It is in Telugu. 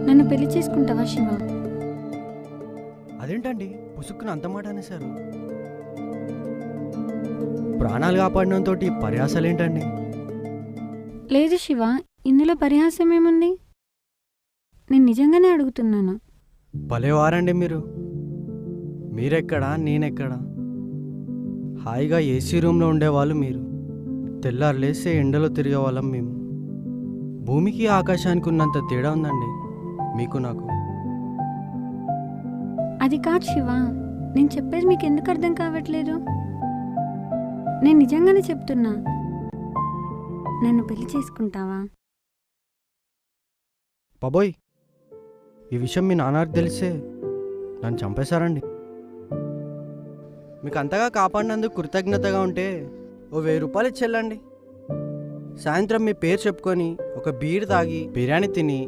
నన్ను పెళ్లి చేసుకుంటావా శివ? అదేంటండి పుసుక్కున అంత మాట అనేశారు? ప్రాణాలు కాపాడడంతో పర్యాసాలేంటండి? లేదు శివ, ఇందులో పరిహాసం ఏముంది? నేను నిజంగానే అడుగుతున్నాను. భలేవారండి మీరు. మీరెక్కడా నేనెక్కడా? హాయిగా ఏసీ రూమ్లో ఉండేవాళ్ళు మీరు, తెల్లారు లేస్తే ఎండలో తిరిగే వాళ్ళం మేము. భూమికి ఆకాశానికి ఉన్నంత తేడా ఉందండి మీకు నాకు. అది కాదు శివ, నేను చెప్పేది మీకు ఎందుకు అర్థం కావట్లేదు? నేను నిజంగానే చెప్తున్నా, నన్ను పెళ్లి చేసుకుంటావా? బాబోయ్, ఈ విషయం మీ నాన్నకి తెలిసే నన్ను చంపేశారండి. మీకు అంతగా కాపాడినందుకు కృతజ్ఞతగా ఉంటే ఓ 1000 రూపాయలు ఇచ్చెళ్ళండి. సాయంత్రం మీ పేరు చెప్పుకొని ఒక బీర్ తాగి బిర్యానీ తిని